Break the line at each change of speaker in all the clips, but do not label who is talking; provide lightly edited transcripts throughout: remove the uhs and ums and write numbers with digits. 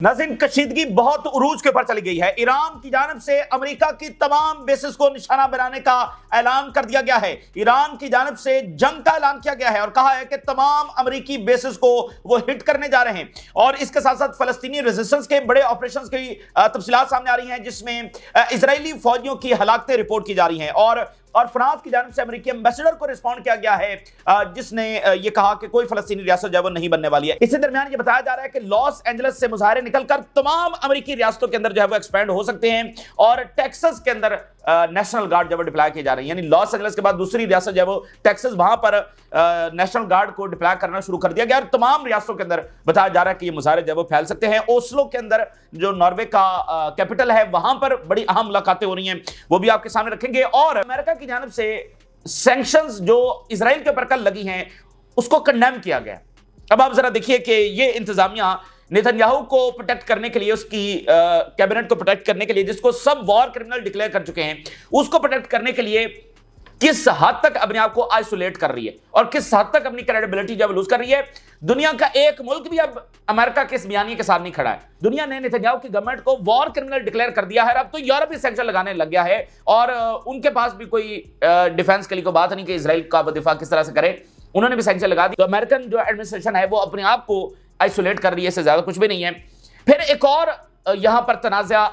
नाज़रीन, कशीदगी बहुत उरूज के ऊपर चली गई है। ईरान की जानिब से अमेरिका की तमाम बेसिस को निशाना बनाने का ऐलान कर दिया गया है। ईरान की जानिब से जंग का ऐलान किया गया है और कहा है कि तमाम अमेरिकी बेसिस को वो हिट करने जा रहे हैं। और इसके साथ साथ फलस्तीनी रेजिस्टेंस के बड़े ऑपरेशंस की तफसीलात सामने आ रही हैं, जिसमें इजरायली फौजियों की हलाकतें रिपोर्ट की जा रही हैं। और फ्रांस की जानिब से अमेरिकी एम्बेसडर को रिस्पॉन्ड किया गया है, जिसने ये कहा कि कोई फलस्तीनी रियासत जो है वो नहीं बनने वाली है। इसी दरमियान ये बताया जा रहा है कि लॉस एंजलिस से मुजाहरे निकलकर तमाम अमेरिकी रियासतों के अंदर जो है वो एक्सपेंड हो सकते हैं और टेक्सास के अंदर नेशनल गार्ड जब डिप्लॉय की जा रही है, यानी लॉस एंजलिस के बाद दूसरी रियासत जो है वो टेक्सास, वहां पर नेशनल गार्ड को डिप्लॉय करना शुरू कर दिया गया। और तमाम रियासतों के अंदर बताया जा रहा है कि ये मुजाहरे जो है वो फैल सकते हैं। ओस्लो के अंदर जो नॉर्वे का कैपिटल है, वहां पर बड़ी अहम मुलाकातें हो रही हैं, वो भी आपके सामने रखेंगे। और अमेरिका की जानिब से सैंक्शंस जो इजराइल के ऊपर कल लगी हैं, उसको कंडेम किया गया। अब आप जरा देखिए कि ये इंतजामिया नेतन्याहू को प्रोटेक्ट करने के लिए, उसकी कैबिनेट को प्रोटेक्ट करने के लिए, जिसको सब वॉर क्रिमिनल डिक्लेयर कर चुके हैं, उसको प्रोटेक्ट करने के लिए किस हद तक अपने आप को आइसोलेट कर रही है और किस हद तक अपनी क्रेडिबिलिटी जब लूज कर रही है। दुनिया का एक मुल्क भी अब अमेरिका के इस बयानी के साथ नहीं खड़ा है। दुनिया ने नेतन्याहू की गवर्नमेंट को वॉर क्रिमिनल डिक्लेयर कर दिया है। अब तो यूरोप भी सैंक्शन लगाने लग गया है और उनके पास भी कोई डिफेंस के लिए कोई बात नहीं कि इजराइल का दिफा किस तरह से करे, उन्होंने भी सैंक्शन लगा दी। तो अमेरिकन जो एडमिनिस्ट्रेशन है वो अपने आप को आइसोलेट कर रही है, इससे ज्यादा कुछ भी नहीं है। फिर एक और यहां पर तनाज़ा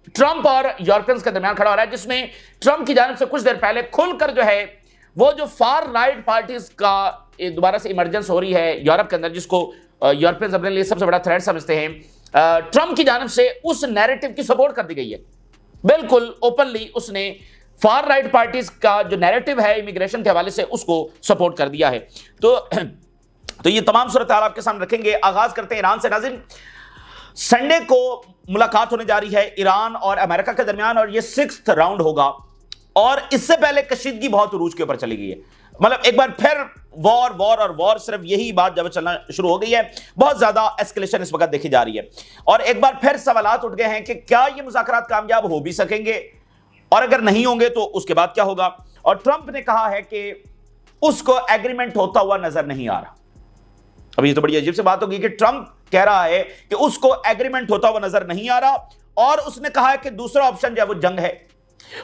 ट्रंप और यूरोपियंस के दरमियान खड़ा हो रहा है, जिसमें ट्रंप की जानिब से कुछ देर पहले खुलकर जो है वो जो फार राइट पार्टीज का दोबारा से इमरजेंस हो रही है यूरोप के अंदर, जिसको यूरोपियंस अपने लिए सबसे बड़ा थ्रेट समझते हैं, ट्रंप की जानिब से उस नैरेटिव की सपोर्ट कर दी गई है। बिल्कुल ओपनली उसने फार राइट पार्टीज का जो नैरेटिव है इमिग्रेशन के हवाले से, उसको सपोर्ट कर दिया है। तो ये तमाम सूरत हाल आपके सामने रखेंगे। आगाज करते हैं ईरान से। नाज़रीन, संडे को मुलाकात होने जा रही है ईरान और अमेरिका के दरमियान और ये 6th राउंड होगा। और इससे पहले कशीदगी बहुत उरूज के ऊपर चली गई है। मतलब एक बार फिर वॉर, सिर्फ यही बात जब चलना शुरू हो गई है। बहुत ज्यादा एस्केलेशन इस वक्त देखी जा रही है और एक बार फिर सवालात उठ गए हैं कि क्या ये मुज़ाकरात कामयाब हो भी सकेंगे और अगर नहीं होंगे तो उसके बाद क्या होगा। और ट्रंप ने कहा है कि उसको एग्रीमेंट होता हुआ नजर नहीं आ रहा। अब ये तो बड़ी अजीब सी बात होगी कि ट्रंप कह रहा है कि उसको एग्रीमेंट होता हुआ नजर नहीं आ रहा और उसने कहा है कि दूसरा ऑप्शन जो है वो जंग है।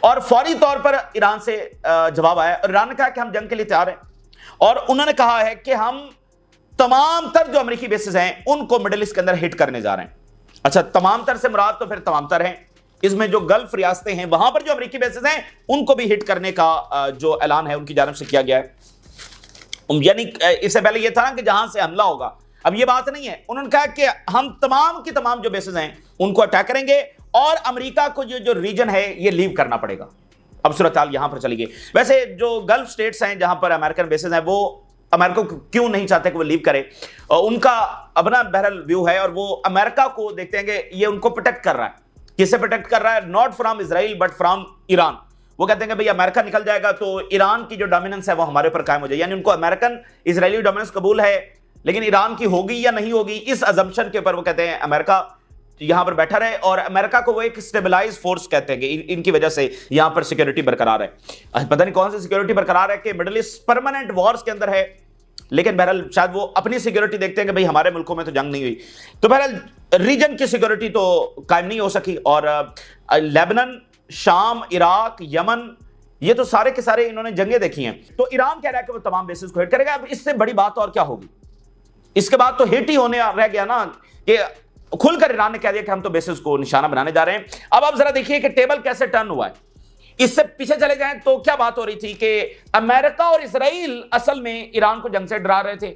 और फौरी तौर पर ईरान से जवाब आया और ईरान ने कहा कि हम जंग के लिए तैयार हैं और उन्होंने कहा है कि हम तमाम तर जो अमेरिकी बेसिस हैं उनको मिडिल ईस्ट के अंदर हिट करने जा रहे हैं। अच्छा, तमाम तर से मुराद तो फिर तमाम तर हैं, इसमें जो गल्फ रियासतें हैं वहां पर जो अमेरिकी बेसिस हैं उनको भी हिट करने का जो ऐलान है उनकी जानिब से किया गया है। यानी इससे पहले यह था ना कि जहां से हमला होगा, अब यह बात नहीं है। उन्होंने कहा कि हम तमाम की तमाम जो बेसिस हैं उनको अटैक करेंगे और अमेरिका को जो रीजन है ये लीव करना पड़ेगा। अब सूरत हाल यहां पर चली गई। वैसे जो गल्फ स्टेट्स हैं जहां पर अमेरिकन बेसिस हैं, वो अमेरिका को क्यों नहीं चाहते कि वो लीव करे, उनका अपना बहरहाल व्यू है और वो अमेरिका को देखते हैं कि ये उनको प्रोटेक्ट कर रहा है। किससे प्रोटेक्ट कर रहा है? Not from Israel but from Iran. वो कहते हैं कि भाई अमेरिका निकल जाएगा तो ईरान की जो डोमिनेंस है वो हमारे ऊपर कायम हो जाएगी। यानी उनको अमेरिकन इजरायली डोमिनेंस कबूल है, लेकिन ईरान की होगी या नहीं होगी, इस अजम्पशन के ऊपर वो कहते हैं अमेरिका यहां पर बैठा रहे और अमेरिका को वो एक स्टेबलाइज फोर्स कहते हैं कि इनकी वजह से यहां पर सिक्योरिटी बरकरार है। पता नहीं कौन सी सिक्योरिटी बरकरार है कि मिडिल ईस्ट परमानेंट वॉर्स के अंदर है, लेकिन बहरहाल शायद वो अपनी सिक्योरिटी देखते हैं कि भाई हमारे मुल्कों में तो जंग नहीं हुई, तो बहरहाल रीजन की सिक्योरिटी तो कायम नहीं हो सकी। और लेबनान, शाम, इराक, यमन, ये तो सारे के सारे इन्होंने जंगें देखी हैं। तो ईरान कह रहा है कि वो तमाम बेसिस को हिट करेगा। अब इससे बड़ी बात और क्या होगी? इसके बाद तो हिट ही होने रह गया ना कि खुलकर ईरान ने कह दिया कि हम तो बेसिस को निशाना बनाने जा रहे हैं। अब आप जरा देखिए कि टेबल कैसे टर्न हुआ है। इससे पीछे चले जाएं तो क्या बात हो रही थी कि अमेरिका और इजराइल असल में ईरान को जंग से डरा रहे थे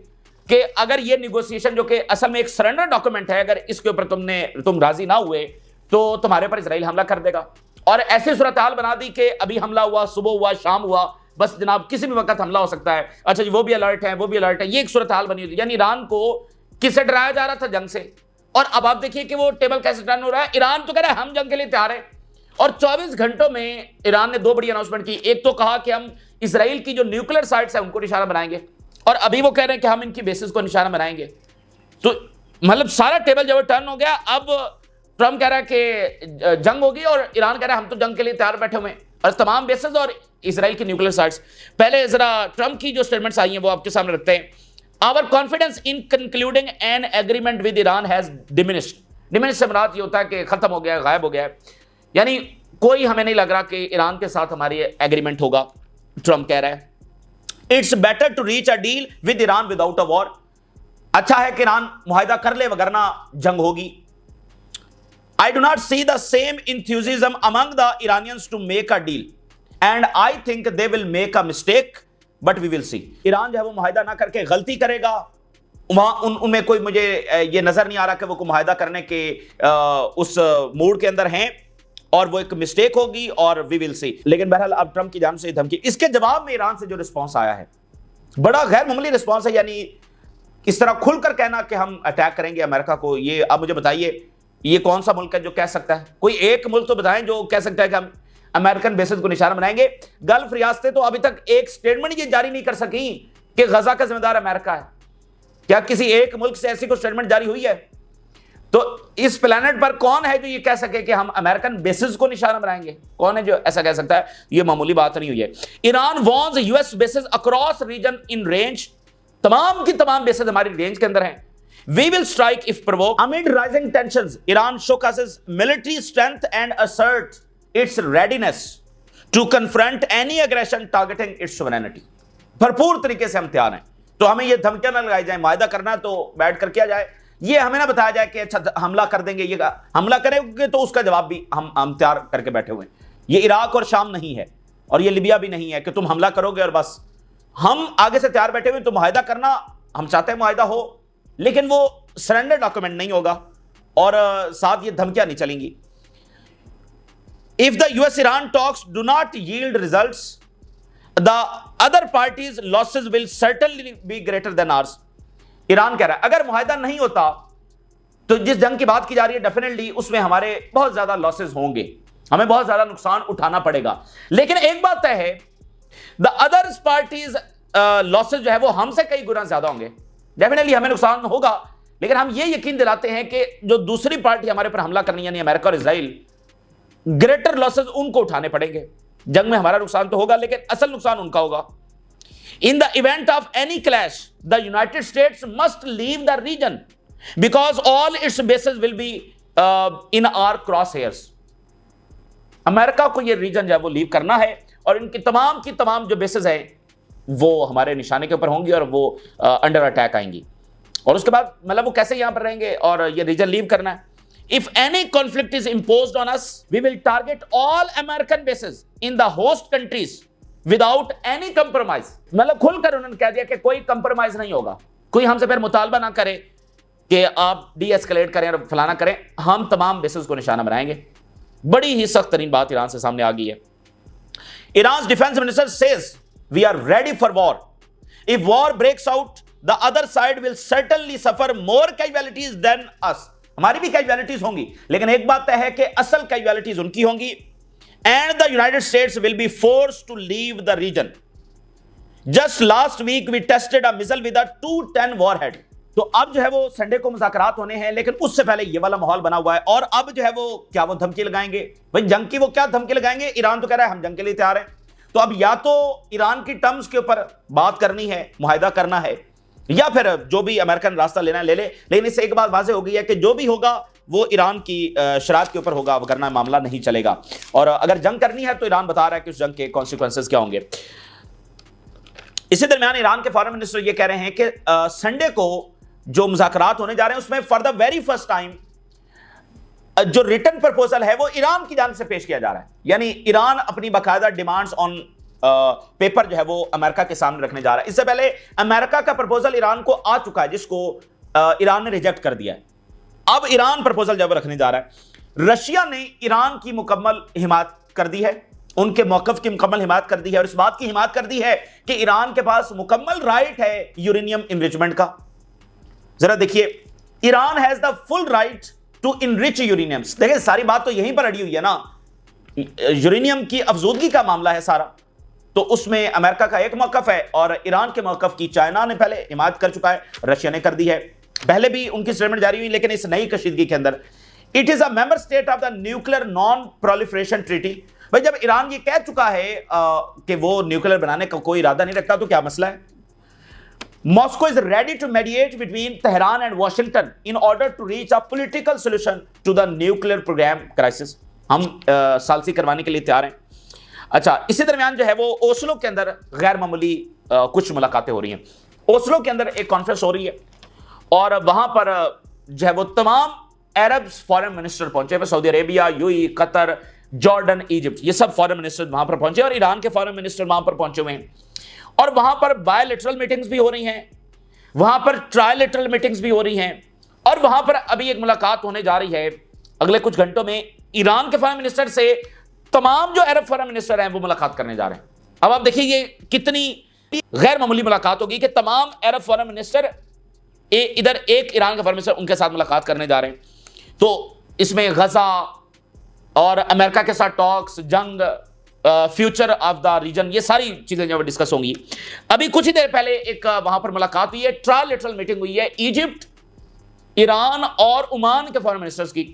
कि अगर ये निगोशिएशन, जो कि असल में एक सरेंडर डॉक्यूमेंट है, अगर इसके ऊपर तुम राजी ना हुए तो तुम्हारे पर इजराइल हमला कर देगा। और ऐसी सूरत हाल बना दी कि अभी हमला हुआ, सुबह हुआ, शाम हुआ, बस जनाब किसी भी वक्त हमला हो सकता है। अच्छा जी, वो भी अलर्ट है, वो भी अलर्ट है। ये एक सूरत हाल बनी हुई। यानी ईरान को किससे डराया जा रहा था? जंग से। और अब आप देखिए कि वो टेबल कैसे टर्न हो रहा है। ईरान तो कह रहा है हम जंग के लिए तैयार हैं और 24 घंटों में ईरान ने 2 बड़ी अनाउंसमेंट की। एक तो कहा कि हम इजराइल की जो न्यूक्लियर साइट्स है उनको निशाना बनाएंगे और अभी वो कह रहे हैं कि हम इनकी बेसिस को निशाना बनाएंगे। तो मतलब सारा टेबल जब टर्न हो गया, अब ट्रंप कह रहा है कि जंग होगी और ईरान कह रहा है हम तो जंग के लिए तैयार बैठे हुए हैं और तमाम बेसिस और इजराइल की न्यूक्लियर साइट्स। पहले जरा ट्रंप की जो स्टेटमेंट्स आई हैं वो आपके सामने रखते हैं। Our confidence in concluding an agreement with Iran has diminished diminish से मुराद ये होता है कि खत्म हो गया है, गायब हो गया है, यानी कोई हमें नहीं लग रहा कि ईरान के साथ हमारी एग्रीमेंट होगा। ट्रंप कह रहा है it's better to reach a deal with Iran without a war, अच्छा है कि ईरान मुआहिदा कर ले वगरना जंग होगी। I do not see the same enthusiasm among the Iranians to make a deal and I think they will make a mistake but we will see. Iran जो है वो मुआहिदा ना करके गलती करेगा, वहां उनमें कोई मुझे ये नजर नहीं आ रहा कि वो मुआहिदा करने के उस मूड के अंदर हैं और वो एक मिस्टेक होगी और वी विल सी। लेकिन बहरहाल अब ट्रंप की जानिब से धमकी, इसके जवाब में ईरान से जो रिस्पांस आया है बड़ा गैर मामूली रिस्पांस है, यानी इस तरह खुलकर कहना कि हम अटैक करेंगे अमेरिका को। ये अब मुझे बताइए ये कौन सा मुल्क है जो कह सकता है? कोई एक मुल्क तो बताएं जो कह सकता है कि हम अमेरिकन बेसिस को निशाना बनाएंगे। गल्फ रियासतें तो अभी तक एक स्टेटमेंट ये जारी नहीं कर सकी कि गजा का जिम्मेदार अमेरिका है। क्या किसी एक मुल्क से ऐसी कोई स्टेटमेंट जारी हुई है? तो इस प्लेनेट पर कौन है जो ये कह सके कि हम अमेरिकन बेसिस को निशाना बनाएंगे? कौन है जो ऐसा कह सकता है? ये मामूली बात नहीं हुई है। Iran warns US bases across region in range, तमाम की तमाम बेसिस हमारी रेंज के अंदर हैं। We will strike if provoked. Amid rising tensions, Iran showcases military strength and asserts its readiness to confront any aggression targeting its sovereignty. भरपूर तरीके से हम तैयार हैं। तो हमें ये धमकियां ना लगाई जाए, मुआहिदा करना तो बैठ कर किया जाए, ये हमें ना बताया जाए कि अच्छा हमला कर देंगे, ये हमला करेंगे तो उसका जवाब भी हम तैयार करके बैठे हुए हैं। ये इराक और शाम नहीं है और ये लिबिया भी नहीं है कि तुम हमला करोगे और बस हम आगे से तैयार बैठे हुए। तो मुआहिदा करना हम चाहते हैं, मुआहिदा हो, लेकिन वो सरेंडर डॉक्यूमेंट नहीं होगा और साथ ये धमकियां नहीं चलेंगी। If the US Iran talks do not yield results, the other parties losses will certainly be greater than hours. Iran कह रहा है अगर मुआहिदा नहीं होता तो जिस जंग की बात की जा रही है डेफिनेटली उसमें हमारे बहुत ज्यादा लॉसेस होंगे, हमें बहुत ज्यादा नुकसान उठाना पड़ेगा। लेकिन एक बात तय है, द अदर पार्टीज लॉसेस जो है वो हमसे कई गुना ज्यादा होंगे। डेफिनेटली हमें नुकसान होगा, लेकिन हम ये यकीन दिलाते हैं कि जो दूसरी पार्टी हमारे पर हमला करनी यानी अमेरिका और इजराइल, ग्रेटर लॉसेस उनको उठाने पड़ेंगे। जंग में हमारा नुकसान तो होगा लेकिन असल नुकसान उनका होगा। In the event of any clash the United States must leave the region because all its bases will be in our cross hairs. America को यह रीजन जो है वो लीव करना है और इनकी तमाम जो बेसेस है वो हमारे निशाने के ऊपर होंगी और वो अंडर अटैक आएंगी। और उसके बाद मतलब वो कैसे यहां पर रहेंगे और ये रीजन लीव करना है। If any conflict is imposed on us we will target all American bases in the host countries without any compromise. मतलब खुलकर उन्होंने कह दिया कि कोई कंप्रोमाइज नहीं होगा, कोई हमसे फिर मुतालबा ना करे कि आप डी एस्केलेट करें और फलाना करें, हम तमाम बेसेस को निशाना बनाएंगे। बड़ी ही सख्त तरीन बात ईरान से सामने आ गई है। Iran defence minister says we are ready for war. If war breaks out, the other side will certainly suffer more casualties than us. हमारी भी casualties होंगी, लेकिन एक बात तय है कि असल casualties उनकी होंगी। And the United States will be forced to leave the region. Just last week we tested a missile with a 210 warhead. तो अब जो है वो संडे को मुज़ाकरात होने हैं, लेकिन उससे पहले ये वाला माहौल बना हुआ है। और अब जो है वो क्या वो धमकी लगाएंगे? भाई जंग की वो क्या धमकी लगाएंगे? ईरान तो कह रहा है हम जंग के लिए तैयार हैं। तो अब या तो ईरान की टर्म्स के ऊपर बात करनी है, मुआहिदा करना है, या फिर जो भी अमेरिकन रास्ता लेना है ले ले। लेकिन इससे एक बात वाज़ेह हो गई है कि जो भी होगा वो ईरान की शरात के ऊपर होगा, वरना मामला नहीं चलेगा। और अगर जंग करनी है तो ईरान बता रहा है कि उस जंग के कॉन्सिक्वेंसेस क्या होंगे। इसी दरमियान ईरान के फॉरेन मिनिस्टर ये कह रहे हैं कि संडे को जो मुज़ाकरात होने जा रहे हैं उसमें for the very first time जो रिटर्न प्रपोजल है वो ईरान की जानिब से पेश किया जा रहा है। यानी ईरान अपनी बाकायदा डिमांड्स ऑन पेपर जो है वो अमेरिका के सामने रखने जा रहा है। इससे पहले अमेरिका का प्रपोजल ईरान को आ चुका है, जिसको ईरान ने रिजेक्ट कर दिया है। अब ईरान प्रपोजल जब रखने जा रहा है। रशिया ने ईरान की मुकम्मल हिमायत कर दी है, उनके मौक़िफ़ की मुकम्मल हिमायत कर दी है और इस बात की हिमायत कर दी है कि ईरान के पास मुकम्मल राइट है यूरेनियम इनरिचमेंट का। जरा देखिए, Iran has the full right to enrich uraniums. देखिए सारी बात तो यहीं पर अड़ी हुई है ना, यूरेनियम की अफजूदगी का मामला है सारा। तो उसमें अमेरिका का एक मौक़िफ़ है और ईरान के मौक़िफ़ की चाइना ने पहले हिमायत कर चुका है, रशिया ने कर दी है। पहले भी उनकी स्टेटमेंट जारी हुई, लेकिन इस नई कशीदगी के अंदर it is a member state of the nuclear non proliferation treaty. भाई जब ईरान ये कह चुका है कि वो न्यूक्लियर बनाने का कोई इरादा नहीं रखता तो क्या मसला है? Moscow is ready to mediate between Tehran and Washington in order to reach a political solution to the nuclear program crisis. हम सालसी करवाने के लिए तैयार हैं। अच्छा, इसी दरमियान जो है वो ओस्लो के अंदर गैर मामूली कुछ मुलाकातें हो रही हैं। ओस्लो के अंदर एक कॉन्फ्रेंस हो रही है और वहां पर जो है वो तमाम अरब फॉरेन मिनिस्टर पहुंचे हुए, Saudi Arabia, UAE, Qatar, Jordan, Egypt, ये सब फॉरेन मिनिस्टर वहां पर पहुंचे और ईरान के फॉरेन मिनिस्टर वहां पर पहुंचे हुए हैं। और वहां पर बायलैटरल मीटिंग्स भी हो रही हैं, वहां पर ट्रायलैटरल मीटिंग्स भी हो रही हैं और वहां पर अभी एक मुलाकात होने जा रही है अगले कुछ घंटों में ईरान के फॉरेन मिनिस्टर से तमाम जो अरब फॉरेन मिनिस्टर हैं वो मुलाकात करने जा रहे हैं। अब आप देखिए ये कितनी गैर मामूली मुलाकात होगी कि तमाम अरब फॉरेन मिनिस्टर इधर एक ईरान के फॉरेन मिनिस्टर उनके साथ मुलाकात करने जा रहे हैं। तो इसमें गजा और अमेरिका के साथ टॉक्स, जंग, फ्यूचर ऑफ द रीजन, ये सारी चीजें जो डिस्कस होंगी। अभी कुछ ही देर पहले एक वहां पर मुलाकात हुई है, ट्रायलैटरल मीटिंग हुई है इजिप्ट, ईरान और ओमान के फॉरेन मिनिस्टर्स की।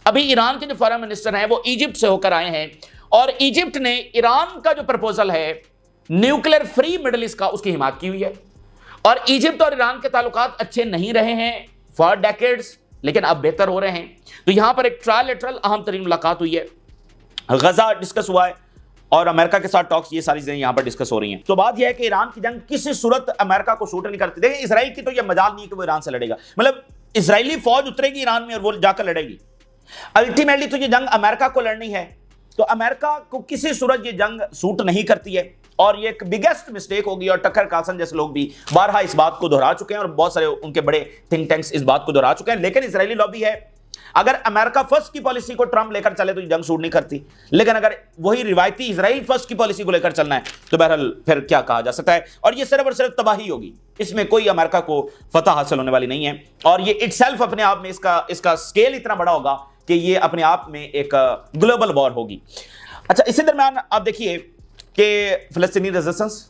अभी ईरान के जो फॉरेन मिनिस्टर हैं वो इजिप्ट से होकर आए हैं और इजिप्ट ने ईरान का जो प्रपोजल है न्यूक्लियर फ्री मिडिल ईस्ट का, उसकी हिमायत की हुई है। और इजिप्ट और ईरान के ताल्लुकात अच्छे नहीं रहे हैं फॉर डेकेड्स, लेकिन अब बेहतर हो रहे हैं। तो यहां पर एक ट्रायलैटरल अहम तरीन मुलाकात हुई है, गजा डिस्कस हुआ है और अमेरिका के साथ टॉक्स, ये सारी चीजें यहां पर डिस्कस हो रही हैं। तो बात यह है कि ईरान की जंग किसी सूरत अमेरिका को सूट नहीं करती। देखिए इसराइल की तो यह मजाल नहीं है कि वो ईरान से लड़ेगा, मतलब इसराइली फौज उतरेगी ईरान में और वो जाकर लड़ेगी। अल्टीमेटली तो ये जंग अमेरिका को लड़नी है, तो अमेरिका को किसी सूरत ये जंग सूट नहीं करती है और ये एक बिगेस्ट मिस्टेक होगी। और टकर कार्लसन जैसे लोग भी बारहा इस बात को दोहरा चुके हैं और बहुत सारे उनके बड़े थिंक टैंक्स इस बात को दोहरा चुके हैं। लेकिन इजरायली लॉबी है, अगर अमेरिका फर्स्ट की पॉलिसी को ट्रंप लेकर चले तो ये जंग सूट नहीं करती, लेकिन अगर वही रिवायती इजराइल फर्स्ट की पॉलिसी को लेकर चलना है तो बहरहाल फिर क्या कहा जा सकता है। और ये सिर्फ और सिर्फ तबाही होगी, इसमें कोई अमेरिका को फतह हासिल होने वाली नहीं है। और ये इटसेल्फ अपने आप में इसका स्केल इतना बड़ा होगा कि ये अपने आप में एक ग्लोबल वॉर होगी। अच्छा, इसी दरमियान आप देखिए कि फिलिस्तीनी रेजिस्टेंस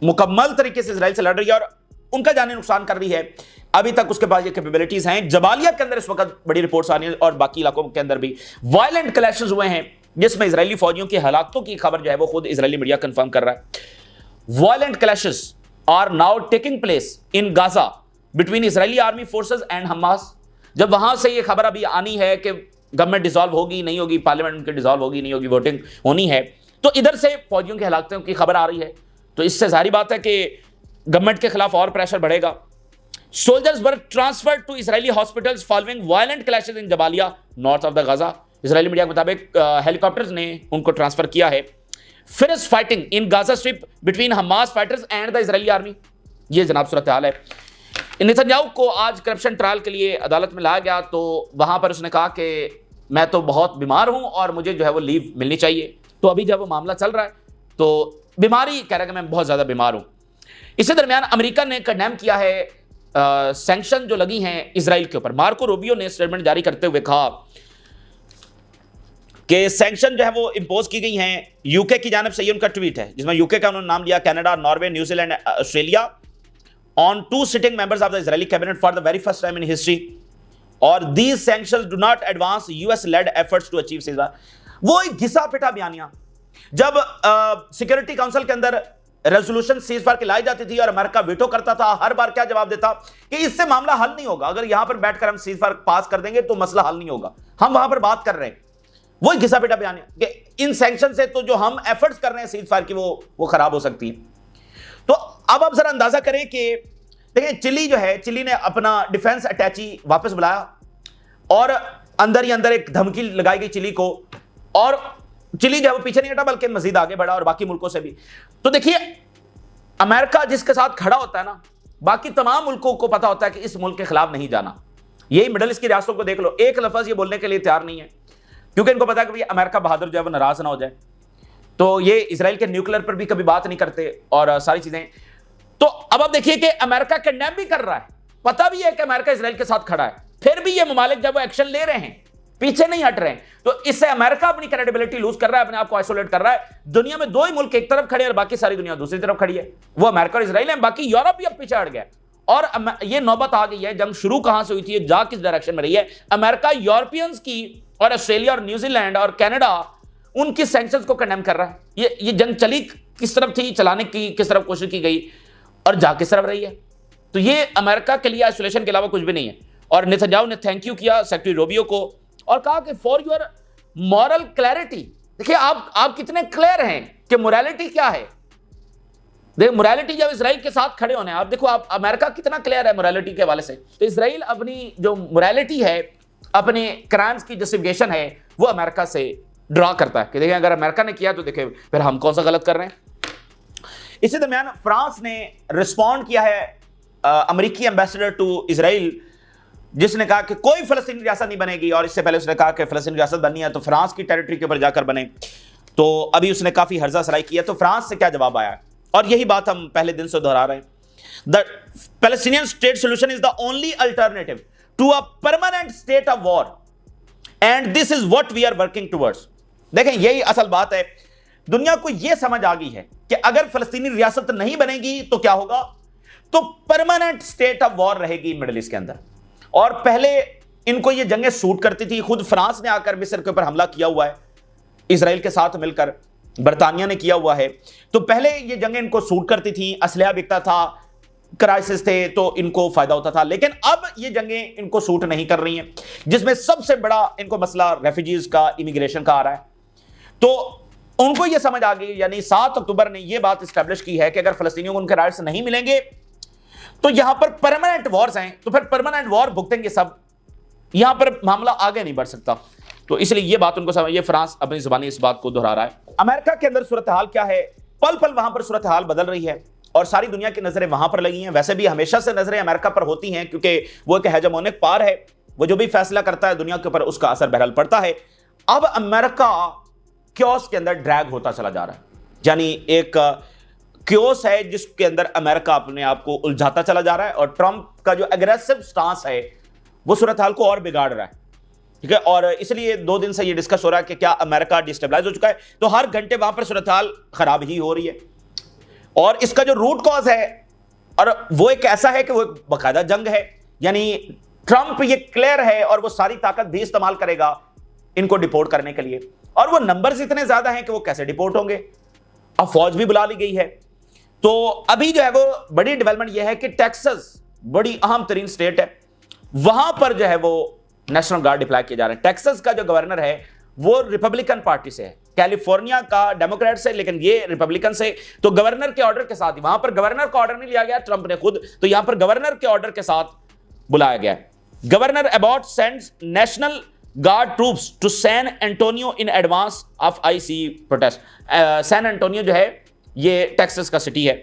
मुकम्मल तरीके से इजराइल से लड़ रही है और उनका जाने नुकसान कर रही है। अभी तक उसके पास ये कैपेबिलिटीज हैं। जबालिया के अंदर इस वक्त बड़ी रिपोर्ट्स आ रही हैं और बाकी इलाकों के अंदर भी वायलेंट क्लैशेस हुए हैं, जिसमें इजरायली फौजियों की हलाकतों की खबर जो है वो खुद इजरायली मीडिया कंफर्म कर रहा है। Violent clashes are now taking place in Gaza between Israeli army forces and Hamas. जब वहां से ये खबर अभी आनी है कि गवर्नमेंट डिसॉल्व होगी नहीं होगी, पार्लियामेंट की डिसॉल्व होगी नहीं होगी, वोटिंग होनी है, तो इधर से फौजियों की हलाकतों की खबर आ रही है। तो इससे जाहिर बात है कि गवर्नमेंट के खिलाफ और प्रेशर बढ़ेगा। Soldiers were transferred to Israeli hospitals following violent clashes in Jabalia north of the Gaza. Israeli media के मुताबिक हेलीकॉप्टर्स ने उनको ट्रांसफर किया है। Finish fighting in Gaza strip between Hamas fighters and the Israeli army, ये जनाब सूरत हाल है। Netanyahu को आज करप्शन ट्रायल के लिए अदालत में लाया गया, तो वहां पर उसने कहा कि मैं तो बहुत बीमार हूं और मुझे जो है वो लीव मिलनी चाहिए। तो अभी जब वो मामला चल रहा है तो बीमारी कह रहा है कि मैं बहुत ज्यादा बीमार हूं। इसी दरमियान अमेरिका ने कंडेम किया है सैंक्शन जो लगी हैं इजराइल के ऊपर। मार्को रूबियो ने स्टेटमेंट जारी करते हुए कहा कि सैंक्शन जो है वो इंपोज की गई हैं यूके की जानिब से। ये उनका ट्वीट है जिसमें यूके का उन्होंने नाम लिया, Canada, Norway, New Zealand, Australia, on 2 sitting members of the Israeli cabinet for the very first time in history, और these sanctions do not advance US led efforts to achieve ceasefire. वो एक घिसा पिटा बयानिया जब सिक्योरिटी काउंसिल के अंदर resolution ceasefire की लाई जाती थी और अमेरिका वीटो करता था, हर बार क्या जवाब देता कि इससे मामला हल नहीं होगा, अगर यहां पर बैठकर हम सीजफायर पास कर देंगे तो मसला हल नहीं होगा, हम वहां पर बात कर रहे हैं। वही घिसा पिटा बयान है कि इन सैंक्शन से तो जो हम एफर्ट्स कर रहे हैं सीजफायर की वो खराब हो सकती है। तो अब आप जरा अंदाजा करें कि देखिए चिली जो है, चिली ने अपना डिफेंस अटैची वापस बुलाया और अंदर ही अंदर एक धमकी लगाई गई चिली को, और चिली जो है वो पीछे नहीं हटा बल्कि मजीद आगे बढ़ा और बाकी मुल्कों से भी। तो देखिए अमेरिका जिसके साथ खड़ा होता है ना, बाकी तमाम मुल्कों को पता होता है कि इस मुल्क के खिलाफ नहीं जाना। यही मिडल ईस्ट की रियासतों को देख लो, एक लफ्ज ये बोलने के लिए तैयार नहीं है क्योंकि इनको पता है कि अमेरिका बहादुर जो है वो नाराज ना हो जाए। तो ये इसराइल के न्यूक्लियर पर भी कभी बात नहीं करते और सारी चीजें। तो अब आप देखिए कि अमेरिका कंडेम भी कर रहा है, पता भी है कि अमेरिका इसराइल के साथ खड़ा है, फिर भी ये ममालिक जब वो एक्शन ले रहे हैं पीछे नहीं हट रहे हैं, तो इससे अमेरिका अपनी क्रेडिबिलिटी लूज कर रहा है, अपने आप को आइसोलेट कर रहा है। दुनिया में 2 ही मुल्क एक तरफ खड़े और बाकी सारी दुनिया दूसरी तरफ खड़ी है, वो अमेरिका और इसराइल है। बाकी यूरोप भी अब पीछे हट गया और ये नौबत आ गई है। जंग शुरू कहां से हुई थी, जा किस डायरेक्शन में रही है। अमेरिका यूरोपियंस की और ऑस्ट्रेलिया और न्यूजीलैंड और कनाडा उनकी सैंक्शंस को कंडेम कर रहा है। ये जंग चली किस तरफ थी, चलाने की किस तरफ कोशिश की गई और जा किस तरफ रही है। तो ये अमेरिका के लिए आइसोलेशन के अलावा कुछ भी नहीं है। और नेतन्याहू ने थैंक यू किया सेक्रेटरी रूबियो को और कहा कि फॉर योर मॉरल क्लैरिटी, देखिए आप कितने क्लियर हैं कि मोरालिटी क्या है। देखिए मोरालिटी जब इसराइल के साथ खड़े होने, आप देखो आप अमेरिका कितना क्लियर है मोरालिटी के हवाले से। तो इसराइल अपनी जो मोरालिटी है, अपने क्राइम्स की जस्टिफिकेशन है, वो अमेरिका से ड्रॉ करता है कि देखिए अगर अमेरिका ने किया तो देखिए फिर हम कौन सा गलत कर रहे हैं। इसी दरमियान फ्रांस ने रिस्पॉन्ड किया है अमेरिकी एम्बेसडर टू इसराइल, जिसने कहा कि कोई फलस्तीनी रियासत नहीं बनेगी, और इससे पहले उसने कहा कि फलस्तीनी रियासत बननी है तो फ्रांस की टेरिटरी के ऊपर जाकर बने। तो अभी उसने काफी हर्जा सराई किया। तो फ्रांस से क्या जवाब आया, और यही बात हम पहले दिन से दोहरा रहे हैं, the Palestinian state solution is the only alternative to a permanent state of war and this is what we are working towards. देखें यही असल बात है, दुनिया को यह समझ आ गई है कि अगर फलस्तीनी रियासत नहीं बनेगी तो क्या होगा, तो परमानेंट स्टेट ऑफ वॉर रहेगी मिडिल ईस्ट के अंदर। और पहले इनको ये जंगें सूट करती थी, खुद फ्रांस ने आकर मिस्र के ऊपर हमला किया हुआ है, इसराइल के साथ मिलकर बरतानिया ने किया हुआ है। तो पहले ये जंगें इनको सूट करती थी, असलहा बिकता था, क्राइसिस थे तो इनको फायदा होता था। लेकिन अब ये जंगें इनको सूट नहीं कर रही हैं, जिसमें सबसे बड़ा इनको मसला रेफ्यूजीज का, इमिग्रेशन का आ रहा है। तो उनको ये समझ आ गई, यानी 7 अक्टूबर ने ये बात स्टैब्लिश की है कि अगर फलस्तीनियों को उनके राइट्स नहीं मिलेंगे तो यहां पर परमानेंट वॉर्स हैं, तो फिर परमानेंट वॉर भुगतेंगे सब, यहां पर मामला आगे नहीं बढ़ सकता। तो इसलिए ये बात उनको समझ, ये फ्रांस अपनी जुबानी इस बात को दोहरा रहा है। अमेरिका के अंदर सूरत हाल क्या है, पल पल वहां पर सूरत हाल बदल रही है और सारी दुनिया की नजरें वहां पर लगी हैं। वैसे भी हमेशा से नजरें अमेरिका पर होती हैं, क्योंकि वो एक हेजेमोनिक पावर है, वो जो भी फैसला करता है दुनिया के ऊपर उसका असर बहरहाल पड़ता है। अब अमेरिका क्योस के अंदर ड्रैग होता चला जा रहा है, यानी एक क्योस है जिसके अंदर अमेरिका अपने आप को उलझाता चला जा रहा है, और ट्रंप का जो एग्रेसिव स्टांस है वो सूरत हाल को और बिगाड़ रहा है। ठीक है, और इसलिए 2 दिन से ये डिस्कस हो रहा है कि क्या अमेरिका डिस्टेबलाइज हो चुका है। तो हर घंटे वहां पर सूरत हाल खराब ही हो रही है, और इसका जो रूट कॉज है, और वो एक ऐसा है कि वो एक बाकायदा जंग है, यानी ट्रंप ये क्लियर है और वो सारी ताकत भी इस्तेमाल करेगा इनको डिपोर्ट करने के लिए, और वो नंबर्स इतने ज्यादा हैं कि वो कैसे डिपोर्ट होंगे। अब फौज भी बुला ली गई है। तो अभी जो है वो बड़ी डेवलपमेंट ये है कि टेक्सास बड़ी अहम तरीन स्टेट है, वहां पर जो है वो नेशनल गार्ड डिप्लॉय किए जा रहे हैं। टेक्सास का जो गवर्नर है वो रिपब्लिकन पार्टी से है, कैलिफोर्निया का डेमोक्रेट से, लेकिन ये रिपब्लिकन से। तो गवर्नर के ऑर्डर के साथ ही, वहां पर गवर्नर का ऑर्डर नहीं लिया गया ट्रंप ने खुद, तो यहां पर गवर्नर के ऑर्डर के साथ बुलाया गया है। Governor about sends national guard troops to San Antonio in advance of ICE protest. San Antonio जो है ये टेक्सास का सिटी है।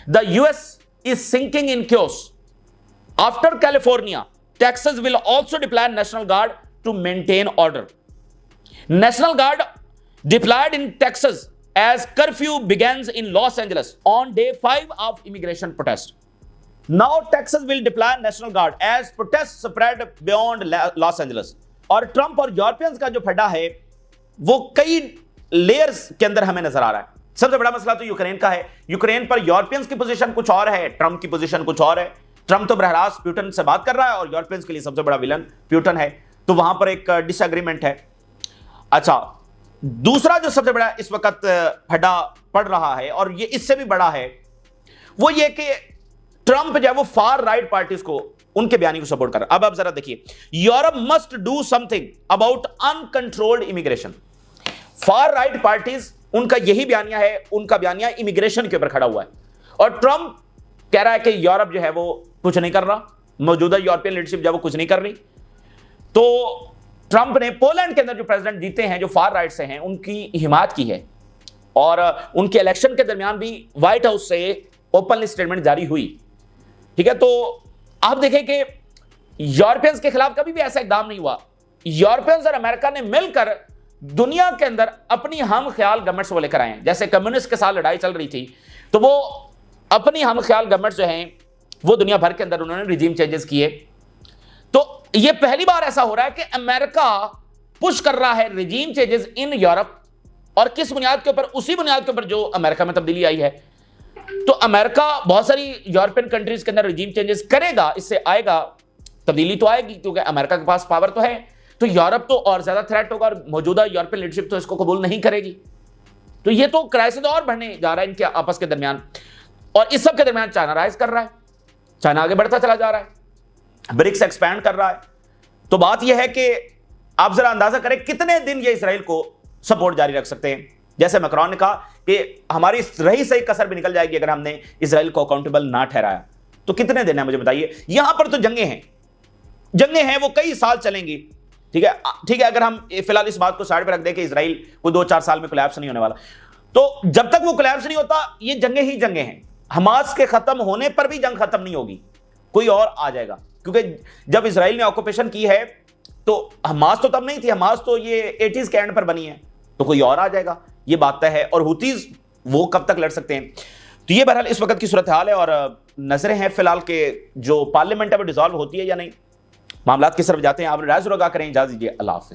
The US is sinking in chaos after California, Texas will also deploy national guard to maintain order. National guard deployed in Texas as curfew begins in Los Angeles on day 5 of immigration protest. Now Texas will deploy National Guard as protests spread beyond Los Angeles. और Trump और Europeans का जो फड्डा है वो कई layers के अंदर हमें नजर आ रहा है। सबसे बड़ा मसला तो यूक्रेन का है। यूक्रेन पर यूरोपियंस की पोजीशन कुछ और है, ट्रंप की पोजीशन कुछ और है। ट्रंप तो बहरास प्यूटन से बात कर रहा है और यूरोपियंस के लिए सबसे बड़ा विलन प्यूटन है, तो वहां पर एक डिसएग्रीमेंट है। अच्छा, दूसरा जो सबसे बड़ा इस वक्त फड्डा पड़ रहा है और ये इससे भी बड़ा है, वो ये कि ट्रंप जो है वो फार राइट पार्टीज को, उनके बयानी को सपोर्ट कर रहा है। अब आप जरा देखिए, Europe must do something about uncontrolled immigration. Far right parties, उनका यही बयानिया है, उनका बयानिया इमिग्रेशन के ऊपर खड़ा हुआ है, और ट्रंप कह रहा है कि यूरोप जो है वो कुछ नहीं कर रहा, मौजूदा यूरोपियन लीडरशिप जो है वो कुछ नहीं कर रही। तो ट्रंप ने पोलैंड के अंदर जो प्रेसिडेंट जीते हैं जो फार राइट से हैं उनकी हिमायत की है, और उनके इलेक्शन के दरमियान भी व्हाइट हाउस से ओपनली स्टेटमेंट जारी हुई। ठीक है, तो आप देखें कि यूरोपियंस के खिलाफ कभी भी ऐसा इकदाम नहीं हुआ। यूरोपियंस और अमेरिका ने मिलकर दुनिया के अंदर अपनी हम ख्याल गवर्नमेंट्स को लेकर आए हैं। जैसे कम्युनिस्ट के साथ लड़ाई चल रही थी, तो वो अपनी हम ख्याल गवर्नमेंट्स जो हैं वो दुनिया भर के अंदर उन्होंने रिजीम चेंजेस किए। तो ये पहली बार ऐसा हो रहा है कि अमेरिका पुश कर रहा है रिजीम चेंजेस इन यूरोप, और किस बुनियाद के ऊपर? उसी बुनियाद के ऊपर जो अमेरिका में तब्दीली आई है। तो अमेरिका बहुत सारी यूरोपियन कंट्रीज के अंदर रिजीम चेंजेस करेगा, इससे आएगा तब्दीली तो आएगी, क्योंकि अमेरिका के पास पावर तो है। तो यूरोप तो और ज्यादा थ्रेट होगा, और मौजूदा यूरोपियन लीडरशिप तो इसको कबूल नहीं करेगी। तो ये तो क्राइसिस और बढ़ने जा रहा है इनके आपस के दरमियान, और इस सब के दरमियान चाइना राइज कर रहा है। चाइना आगे बढ़ता चला जा रहा है, ब्रिक्स एक्सपैंड कर रहा है। तो बात यह है कि आप जरा अंदाजा करें कितने दिन ये इसराइल को सपोर्ट जारी रख सकते हैं। जैसे मैक्रोन ने कहा कि हमारी रही सही कसर भी निकल जाएगी अगर हमने इसराइल को अकाउंटेबल ना ठहराया। तो कितने दिन है मुझे बताइए। यहां पर तो जंगें हैं, वो कई साल चलेंगी। ठीक है, अगर हम फिलहाल इस बात को साइड पे रख दें कि इसराइल को 2-4 साल में कोलैप्स नहीं होने वाला, तो जब तक वो कोलैप्स नहीं होता ये जंगें ही जंगें हैं। हमास के खत्म होने पर भी जंग खत्म नहीं होगी, कोई और आ जाएगा। क्योंकि जब इसराइल ने ऑक्यूपेशन की है तो हमास तो तब नहीं थी, हमास तो ये 80s के एंड पर बनी है, तो कोई और आ जाएगा, ये बात तय है। और हुतीज वो कब तक लड़ सकते हैं। तो ये बहरहाल इस वक्त की सूरत हाल है और नजरें हैं फिलहाल के जो पार्लियामेंट है वो डिसॉल्व होती है या नहीं। मामलात की तरफ जाते हैं। आप राय जरूर आगा करें। इजाजत दीजिए, अल्लाह हाफिज़।